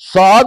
7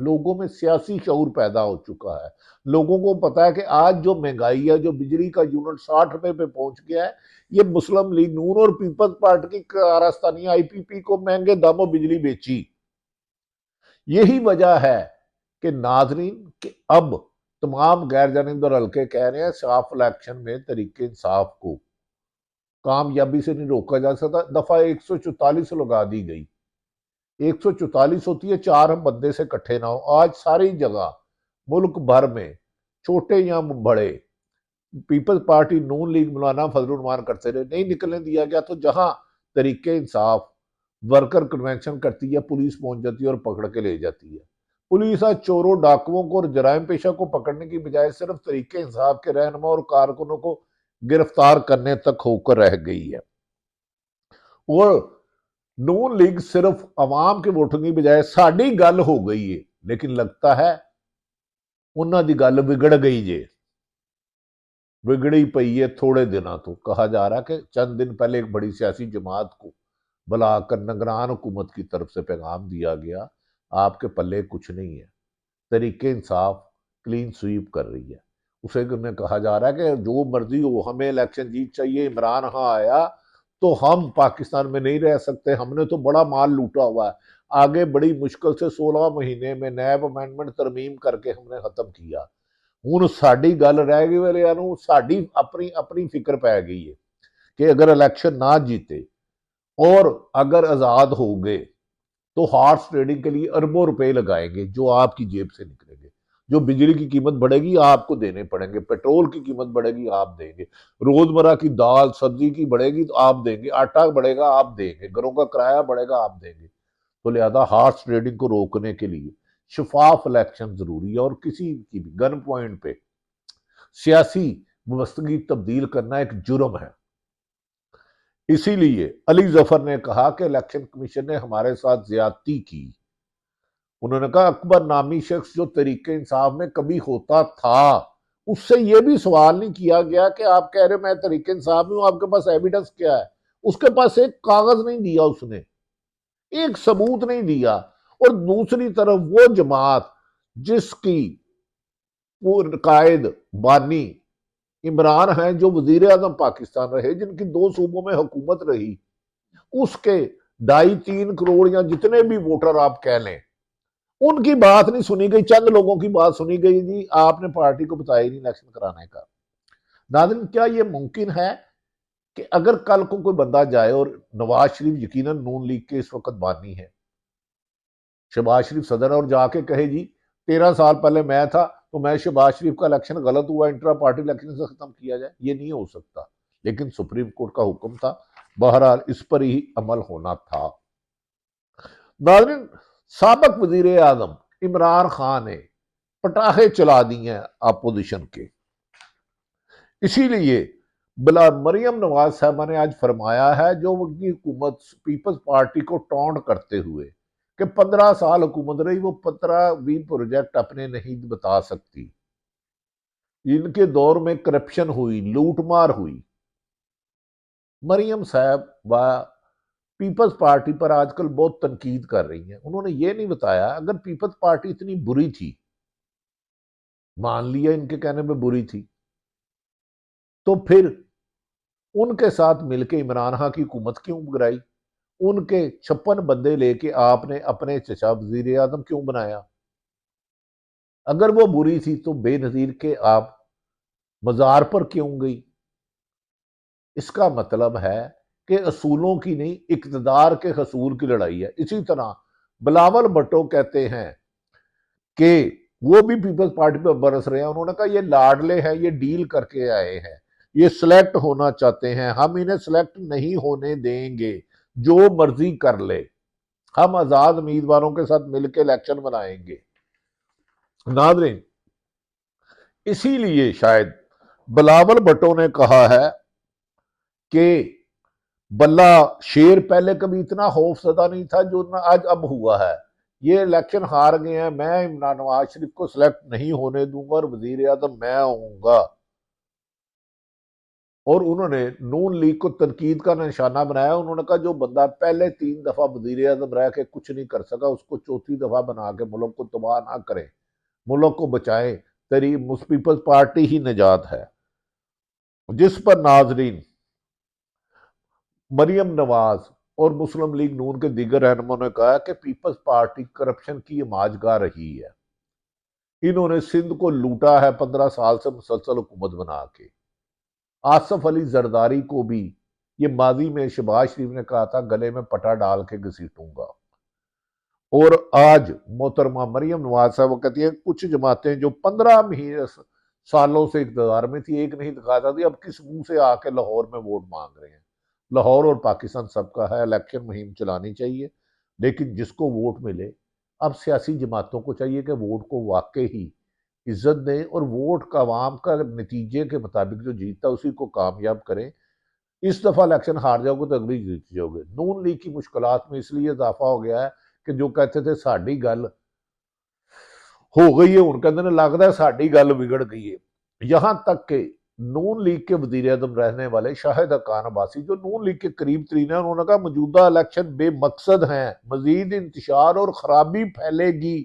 لوگوں میں سیاسی شعور پیدا ہو چکا ہے. لوگوں کو پتا ہے کہ آج جو مہنگائی ہے، جو بجلی کا یونٹ 60 روپے پہ پہنچ گیا ہے، یہ مسلم لیگ نون اور پیپلز پارٹی کی کارستانی آئی پی پی کو مہنگے داموں بجلی بیچی. یہی وجہ ہے کہ ناظرین کہ اب تمام غیر جانبدار حلقے کہہ رہے ہیں صاف الیکشن میں طریقے انصاف کو کامیابی سے نہیں روکا جا سکتا. دفعہ 144 لگا دی گئی. 144 ہوتی ہے 4 بندے سے اکٹھے نہ ہو. آج ساری جگہ ملک بھر میں چھوٹے یا بڑے پیپلز پارٹی نون لیگ مولانا فضل الرحمان کرتے رہے، نہیں نکلنے دیا گیا. تو جہاں طریقے انصاف ورکر کنونشن کرتی ہے، پولیس پہنچ جاتی ہے اور پکڑ کے لے جاتی ہے. پولیس آج چوروں ڈاکوؤں کو اور جرائم پیشہ کو پکڑنے کی بجائے صرف طریقے انصاف کے رہنما اور کارکنوں کو گرفتار کرنے تک ہو کر رہ گئی ہے. اور نون لیگ صرف عوام کے ووٹوں کی بجائے ساڑی گل ہو گئی ہے، لیکن لگتا ہے انہاں دی گل بگڑ گئی جے. بگڑی پئی ہے تھوڑے دنوں تو. کہا جا رہا ہے کہ چند دن پہلے ایک بڑی سیاسی جماعت کو بلا کر نگران حکومت کی طرف سے پیغام دیا گیا، آپ کے پلے کچھ نہیں ہے، طریقے انصاف کلین سویپ کر رہی ہے. اسے نے کہا جا رہا ہے کہ جو مرضی ہو، ہمیں الیکشن جیت چاہیے. عمران ہاں آیا تو ہم پاکستان میں نہیں رہ سکتے، ہم نے تو بڑا مال لوٹا ہوا ہے. آگے بڑی مشکل سے 16 مہینے میں نیب امینڈمنٹ ترمیم کر کے ہم نے ختم کیا. ہوں ساڑی گل رہ گئی والے ساڑی اپنی فکر پی گئی ہے کہ اگر الیکشن نہ جیتے اور اگر آزاد ہو گئے تو ہارس ٹریڈنگ کے لیے اربوں روپے لگائیں گے جو آپ کی جیب سے نکلیں گے. جو بجلی کی قیمت بڑھے گی آپ کو دینے پڑیں گے، پیٹرول کی قیمت بڑھے گی آپ دیں گے، روزمرہ کی دال سبزی کی بڑھے گی تو آپ دیں گے، آٹا بڑھے گا آپ دیں گے، گھروں کا کرایہ بڑھے گا آپ دیں گے. تو لہذا ہارس ٹریڈنگ کو روکنے کے لیے شفاف الیکشن ضروری ہے، اور کسی کی بھی گن پوائنٹ پہ سیاسی وابستگی تبدیل کرنا ایک جرم ہے. اسی لیے علی ظفر نے کہا کہ الیکشن کمیشن نے ہمارے ساتھ زیادتی کی. انہوں نے کہا اکبر نامی شخص جو طریقے انصاف میں کبھی ہوتا تھا، اس سے یہ بھی سوال نہیں کیا گیا کہ آپ کہہ رہے میں طریقے انصاف میں ہوں، آپ کے پاس ایویڈنس کیا ہے؟ اس کے پاس ایک کاغذ نہیں دیا، اس نے ایک ثبوت نہیں دیا. اور دوسری طرف وہ جماعت جس کی وہ قائد بانی عمران ہیں، جو وزیر اعظم پاکستان رہے، جن کی 2 صوبوں میں حکومت رہی، اس کے 2.5-3 کروڑ یا جتنے بھی ووٹر آپ کہہ لیں، ان کی بات نہیں سنی گئی. چند لوگوں کی بات سنی گئی. جی آپ نے پارٹی کو بتایا نہیں الیکشن کرانے کا. ناظرین کیا یہ ممکن ہے کہ اگر کل کو کوئی بندہ جائے، اور نواز شریف یقیناً نون لیگ کے اس وقت بانی ہے، شہباز شریف صدر ہے، اور جا کے کہے جی 13 سال پہلے میں تھا تو میں شہباز شریف کا الیکشن غلط ہوا، انٹرا پارٹی الیکشن سے ختم کیا جائے، یہ نہیں ہو سکتا. لیکن سپریم کورٹ کا حکم تھا، بہرحال اس پر ہی عمل ہونا تھا. ناظرین سابق وزیر اعظم عمران خان نے پٹاخے چلا دی ہیں اپوزیشن کے. اسی لیے بلا مریم نواز صاحبہ نے آج فرمایا ہے، جو ان کی حکومت پیپلز پارٹی کو ٹونٹ کرتے ہوئے کہ 15 سال حکومت رہی، وہ 15-20 پروجیکٹ اپنے نہیں بتا سکتی. ان کے دور میں کرپشن ہوئی، لوٹ مار ہوئی. مریم صاحب و پیپلز پارٹی پر آج کل بہت تنقید کر رہی ہیں. انہوں نے یہ نہیں بتایا اگر پیپلز پارٹی اتنی بری تھی، مان لیا ان کے کہنے پہ بری تھی، تو پھر ان کے ساتھ مل کے عمران خان کی حکومت کیوں گرائی؟ ان کے 56 بندے لے کے آپ نے اپنے چچا وزیر اعظم کیوں بنایا؟ اگر وہ بری تھی تو بے نظیر کے آپ مزار پر کیوں گئی؟ اس کا مطلب ہے کہ اصولوں کی نہیں، اقتدار کے حصول کی لڑائی ہے. اسی طرح بلاول بھٹو کہتے ہیں کہ وہ بھی پیپلز پارٹی پہ برس رہے ہیں. انہوں نے کہا یہ لاڈلے ہیں، یہ ڈیل کر کے آئے ہیں، یہ سلیکٹ ہونا چاہتے ہیں، ہم انہیں سلیکٹ نہیں ہونے دیں گے، جو مرضی کر لے، ہم آزاد امیدواروں کے ساتھ مل کے الیکشن بنائیں گے. ناظرین اسی لیے شاید بلاول بھٹو نے کہا ہے کہ بلہ شیر پہلے کبھی اتنا خوف زدہ نہیں تھا جو آج اب ہوا ہے. یہ الیکشن ہار گئے ہیں، میں عمران نواز شریف کو سلیکٹ نہیں ہونے دوں گا اور وزیر اعظم میں ہوں گا. اور انہوں نے نون لیگ کو تنقید کا نشانہ بنایا. انہوں نے کہا جو بندہ پہلے 3 دفعہ وزیر اعظم رہ کے کچھ نہیں کر سکا اس کو چوتھی دفعہ بنا کے ملک کو تباہ نہ کرے, ملک کو بچائیں, تیری پیپلز پارٹی ہی نجات ہے. جس پر ناظرین مریم نواز اور مسلم لیگ نون کے دیگر رہنماؤں نے کہا کہ پیپلز پارٹی کرپشن کی ماجگاہ رہی ہے. انہوں نے سندھ کو لوٹا ہے 15 سال سے مسلسل حکومت بنا کے. آصف علی زرداری کو بھی یہ ماضی میں شہباز شریف نے کہا تھا گلے میں پٹا ڈال کے گھسیٹوں گا. اور آج محترمہ مریم نواز صاحب کہتی ہے کچھ جماعتیں جو 15 سالوں سے اقتدار میں تھی ایک نہیں دکھاتا تھی, اب کس منہ سے آ کے لاہور میں ووٹ مانگ رہے ہیں. لاہور اور پاکستان سب کا ہے, الیکشن مہم چلانی چاہیے, لیکن جس کو ووٹ ملے اب سیاسی جماعتوں کو چاہیے کہ ووٹ کو واقعی ہی عزت دیں اور ووٹ کا عوام کا نتیجے کے مطابق جو جیتتا اسی کو کامیاب کریں. اس دفعہ الیکشن ہار جاؤ گے تو اگلی جیت جاؤ گے. نون لیگ کی مشکلات میں اس لیے اضافہ ہو گیا ہے کہ جو کہتے تھے ساڑی گل ہو گئی ہے, ان کہتے ہیں لگتا ہے ساڑی گل بگڑ گئی ہے. یہاں تک کہ نون لیگ کے وزیر اعظم رہنے والے شاہد حقان عباسی جو نون لیگ کے قریب ترین ہیں, انہوں نے کہا موجودہ الیکشن بے مقصد ہیں, مزید انتشار اور خرابی پھیلے گی.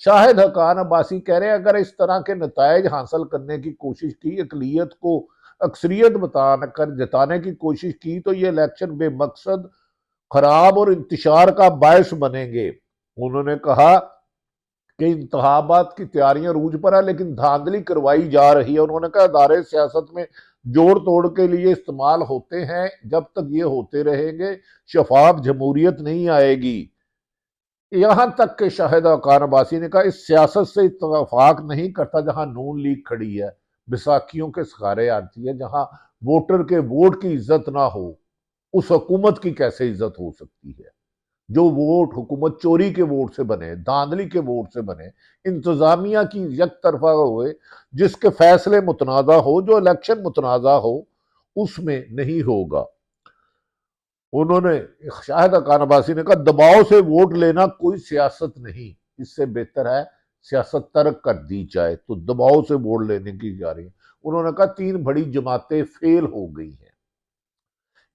شاہد حقان عباسی کہہ رہے ہیں اگر اس طرح کے نتائج حاصل کرنے کی کوشش کی, اقلیت کو اکثریت بتا کر جتانے کی کوشش کی تو یہ الیکشن بے مقصد, خراب اور انتشار کا باعث بنیں گے. انہوں نے کہا کہ انتخابات کی تیاریاں عروج پر ہے لیکن دھاندلی کروائی جا رہی ہے. انہوں نے کہا ادارے سیاست میں جوڑ توڑ کے لیے استعمال ہوتے ہیں, جب تک یہ ہوتے رہیں گے شفاف جمہوریت نہیں آئے گی. یہاں تک کہ شاہد حقان عباسی نے کہا اس سیاست سے اتفاق نہیں کرتا جہاں نون لیگ کھڑی ہے, بیساکھیوں کے سہارے آتی ہے. جہاں ووٹر کے ووٹ کی عزت نہ ہو اس حکومت کی کیسے عزت ہو سکتی ہے؟ جو ووٹ حکومت چوری کے ووٹ سے بنے, دھاندلی کے ووٹ سے بنے, انتظامیہ کی یک طرفہ ہوئے, جس کے فیصلے متنازع ہو, جو الیکشن متنازع ہو, اس میں نہیں ہوگا. انہوں نے شاہد حقان عباسی نے کہا دباؤ سے ووٹ لینا کوئی سیاست نہیں, اس سے بہتر ہے سیاست ترک کر دی جائے. تو دباؤ سے ووٹ لینے کی جا رہی ہے. انہوں نے کہا 3 بڑی جماعتیں فیل ہو گئی ہیں.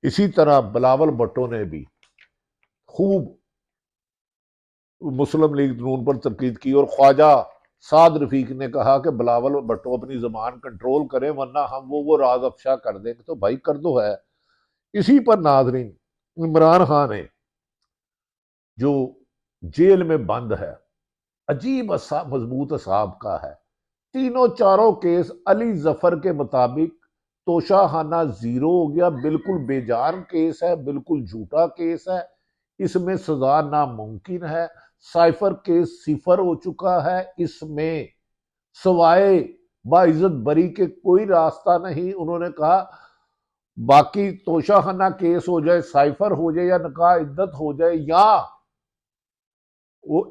اسی طرح بلاول بھٹو نے بھی خوب مسلم لیگ نون پر تنقید کی اور خواجہ سعد رفیق نے کہا کہ بلاول بھٹو اپنی زبان کنٹرول کریں ورنہ ہم وہ راز افشا کر دیں گے. تو بھائی کر دو ہے. اسی پر ناظرین عمران خان ہے جو جیل میں بند ہے, عجیب مضبوط اعصاب کا ہے. 3 کیس علی ظفر کے مطابق توشہ خانہ 0 ہو گیا, بالکل بے جان کیس ہے, بالکل جھوٹا کیس ہے, اس میں سزا ناممکن ہے. سائفر کیس 0 ہو چکا ہے, اس میں سوائے باعزت بری کے کوئی راستہ نہیں. انہوں نے کہا باقی توشہ خانہ کیس ہو جائے, سائفر ہو جائے یا نکاح عدت ہو جائے یا وہ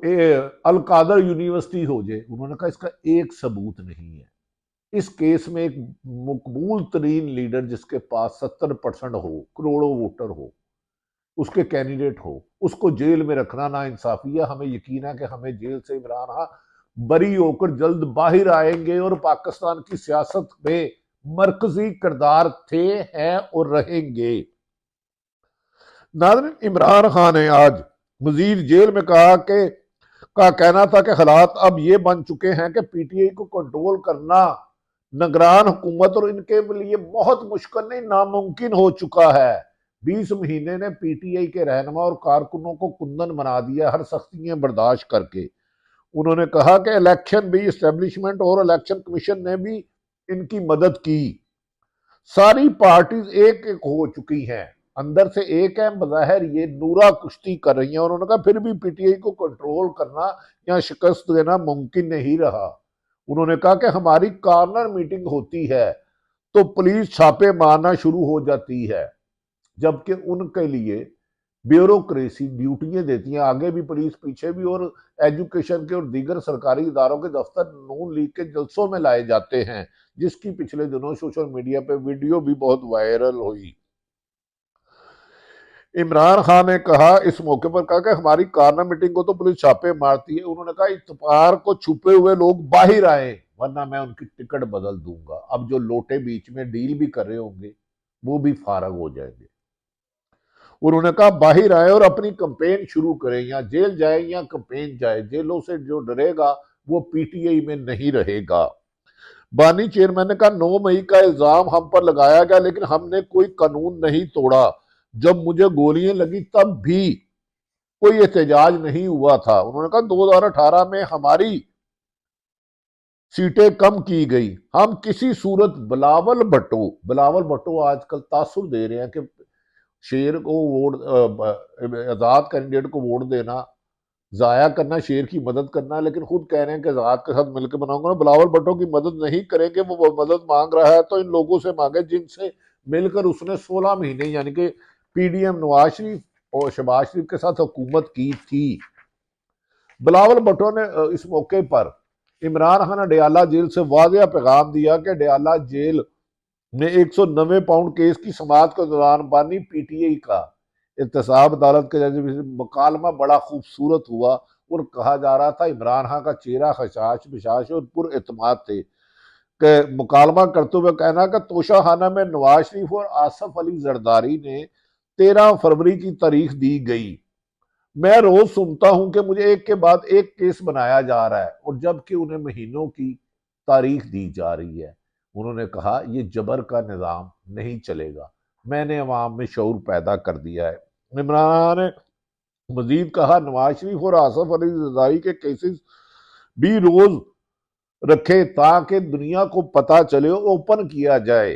القادر یونیورسٹی ہو جائے, انہوں نے کہا اس کا ایک ثبوت نہیں ہے. اس کیس میں ایک مقبول ترین لیڈر جس کے پاس 70% ہو, کروڑوں ووٹر ہو, اس کے کینڈیڈیٹ ہو, اس کو جیل میں رکھنا نا انصافی ہے. ہمیں یقین ہے کہ ہمیں جیل سے عمران خان بری ہو کر جلد باہر آئیں گے اور پاکستان کی سیاست میں مرکزی کردار تھے, ہیں اور رہیں گے. ناظرین عمران خان نے آج مزید جیل میں کہا کہ کا کہنا تھا کہ حالات اب یہ بن چکے ہیں کہ پی ٹی آئی کو کنٹرول کرنا نگران حکومت اور ان کے لیے بہت مشکل نہیں ناممکن ہو چکا ہے. 20 مہینے نے پی ٹی آئی کے رہنما اور کارکنوں کو کندن بنا دیا ہر سختیاں برداشت کر کے. انہوں نے کہا کہ الیکشن بھی اسٹیبلشمنٹ اور الیکشن کمیشن نے بھی ان کی مدد کی. ساری پارٹیز ایک ایک ہو چکی ہیں, اندر سے ایک ہے, بظاہر یہ نورا کشتی کر رہی ہیں. انہوں نے کہا پھر بھی پی ٹی آئی کو کنٹرول کرنا یا شکست دینا ممکن نہیں رہا. انہوں نے کہا کہ ہماری کارنر میٹنگ ہوتی ہے تو پولیس چھاپے مارنا شروع ہو جاتی ہے, جبکہ ان کے لیے بیوروکریسی ڈیوٹیاں دیتی ہیں, آگے بھی پولیس پیچھے بھی, اور ایجوکیشن کے اور دیگر سرکاری اداروں کے دفتر نون لیگ کے جلسوں میں لائے جاتے ہیں, جس کی پچھلے دنوں سوشل میڈیا پہ ویڈیو بھی بہت وائرل ہوئی. عمران خان نے کہا اس موقع پر کہا کہ ہماری کارنر میٹنگ کو تو پولیس چھاپے مارتی ہے. انہوں نے کہا اتوار کو چھپے ہوئے لوگ باہر آئیں ورنہ میں ان کی ٹکٹ بدل دوں گا. اب جو لوٹے بیچ میں ڈیل بھی کر رہے ہوں گے وہ بھی فارغ ہو جائیں گے۔ انہوں نے کہا باہر آئے اور اپنی کمپین شروع کریں، یا جیل جائے یا کمپین جائے، جیلوں سے جو ڈرے گا وہ پی ٹی آئی میں نہیں رہے گا۔ بانی چیئرمین نے کہا 9 مئی کا الزام ہم پر لگایا گیا لیکن ہم نے کوئی قانون نہیں توڑا، جب مجھے گولیاں لگی تب بھی کوئی احتجاج نہیں ہوا تھا۔ انہوں نے کہا 2018 میں ہماری سیٹیں کم کی گئی، ہم کسی صورت بلاول بھٹو آج کل تاثر دے رہے ہیں کہ شیر کو ووٹ آزاد کینڈیڈیٹ کو ووٹ دینا ضائع کرنا، شیر کی مدد کرنا، لیکن خود کہہ رہے ہیں کہ آزاد کے ساتھ مل کے بناؤں گا۔ بلاول بھٹو کی مدد نہیں کریں گے، وہ مدد مانگ رہا ہے تو ان لوگوں سے مانگے جن سے مل کر اس نے 16 مہینے یعنی کہ P D M Nawaz Sharif اور شہباز شریف کے ساتھ حکومت کی تھی۔ بلاول بھٹو نے اس موقع پر عمران خان ڈیالہ جیل سے واضح پیغام دیا کہ ڈیالہ جیل نے 190 پاؤنڈ کیس کی سماعت کے دوران بانی پی ٹی آئی کا احتساب عدالت کے جج مکالمہ بڑا خوبصورت ہوا، اور کہا جا رہا تھا عمران خان کا چہرہ خشاش بشاش اور پر اعتماد تھے کہ مکالمہ کرتے ہوئے کہنا کہ توشہ خانہ میں نواز شریف اور آصف علی زرداری نے 13 فروری کی تاریخ دی گئی۔ میں روز سنتا ہوں کہ مجھے ایک کے بعد ایک کیس بنایا جا رہا ہے اور جبکہ انہیں مہینوں کی تاریخ دی جا رہی ہے۔ انہوں نے کہا یہ جبر کا نظام نہیں چلے گا، میں نے عوام میں شعور پیدا کر دیا ہے۔ عمران نے مزید کہا نواز شریف اور آصف علی زرداری کے کیسز بھی روز رکھے تاکہ دنیا کو پتا چلے، اوپن کیا جائے،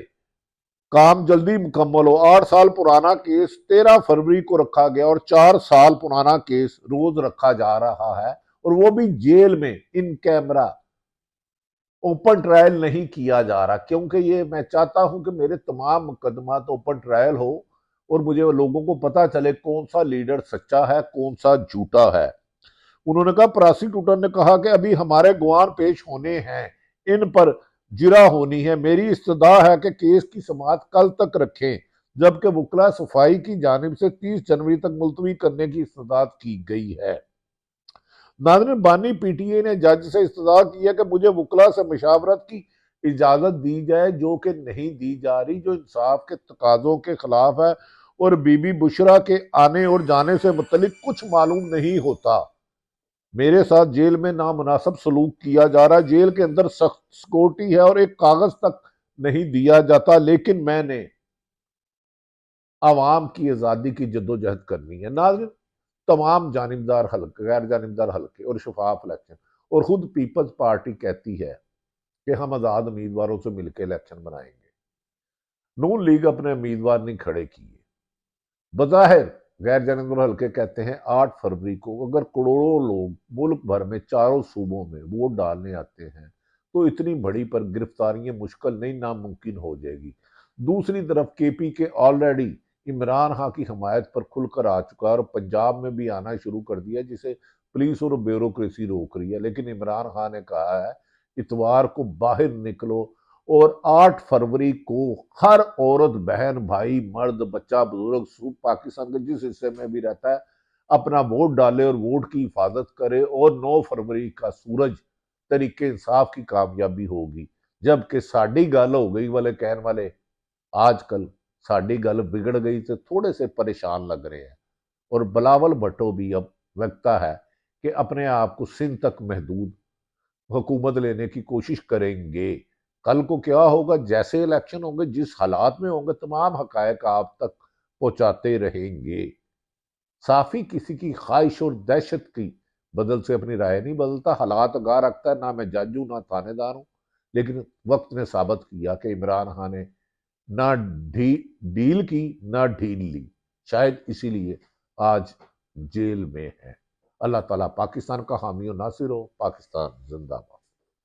کام جلدی مکمل ہو۔ 8 سال پرانا کیس 13 فروری کو رکھا گیا اور 4 سال پرانا کیس روز رکھا جا رہا ہے، اور وہ بھی جیل میں ان کیمرہ، اوپن ٹرائل نہیں کیا جا رہا، کیونکہ یہ میں چاہتا ہوں کہ میرے تمام مقدمات اوپن ٹرائل ہو اور مجھے لوگوں کو پتا چلے کون سا لیڈر سچا ہے کون سا جھوٹا ہے۔ انہوں نے کہا پراسیکیوٹر نے کہا کہ ابھی ہمارے گواہ پیش ہونے ہیں، ان پر جرا ہونی ہے، میری استدعا ہے کہ کیس کی سماعت کل تک رکھیں، جبکہ وکلا صفائی کی جانب سے 30 جنوری تک ملتوی کرنے کی استدعا کی گئی ہے۔ ناظرین، بانی پی ٹی اے نے جج سے استدعا کی ہے کہ مجھے وکلا سے مشاورت کی اجازت دی جائے، جو کہ نہیں دی جا رہی، جو انصاف کے تقاضوں کے خلاف ہے، اور بی بی بشرا کے آنے اور جانے سے متعلق کچھ معلوم نہیں ہوتا۔ میرے ساتھ جیل میں نامناسب سلوک کیا جا رہا ہے، جیل کے اندر سخت سیکورٹی ہے اور ایک کاغذ تک نہیں دیا جاتا، لیکن میں نے عوام کی آزادی کی جدوجہد کرنی ہے۔ ناظرین، تمام جانبدار حلقے، غیر جانبدار حلقے اور شفاف الیکشن، اور خود پیپلز پارٹی کہتی ہے کہ ہم آزاد امیدواروں سے مل کے الیکشن بنائیں گے۔ نون لیگ اپنے امیدوار نہیں کھڑے کیے، بظاہر غیر جانبدار حلقے کہتے ہیں 8 فروری کو اگر کروڑوں لوگ ملک بھر میں چاروں صوبوں میں ووٹ ڈالنے آتے ہیں تو اتنی بڑی پر گرفتاریاں مشکل نہیں ناممکن ہو جائے گی۔ دوسری طرف کے پی کے آلریڈی عمران خان کی حمایت پر کھل کر آ چکا ہے اور پنجاب میں بھی آنا شروع کر دیا، جسے پولیس اور بیوروکریسی روک رہی ہے، لیکن عمران خان نے کہا ہے اتوار کو باہر نکلو اور 8 فروری کو ہر عورت بہن بھائی مرد بچہ بزرگ پاکستان کے جس حصے میں بھی رہتا ہے اپنا ووٹ ڈالے اور ووٹ کی حفاظت کرے، اور 9 فروری کا سورج طریق انصاف کی کامیابی ہوگی۔ جبکہ ساڈی گل ہو گئی والے کہنے والے آج کل ساڈی گل بگڑ گئی تو تھوڑے سے پریشان لگ رہے ہیں، اور بلاول بھٹو بھی اب لگتا ہے کہ اپنے آپ کو سندھ تک محدود حکومت لینے کی کوشش کریں گے۔ کل کو کیا ہوگا، جیسے الیکشن ہوں گے، جس حالات میں ہوں گے، تمام حقائق آپ تک پہنچاتے رہیں گے۔ صافی کسی کی خواہش اور دہشت کی بدل سے اپنی رائے نہیں بدلتا، حالات آگاہ رکھتا ہے۔ نہ میں جج ہوں نہ تھانے دار ہوں، لیکن وقت نے ثابت کیا کہ عمران خان نے نہ ڈیل کی نہ ڈھیل لی، شاید اسی لیے آج جیل میں ہے۔ اللہ تعالیٰ پاکستان کا حامی و ناصر ہو۔ پاکستان زندہ باد۔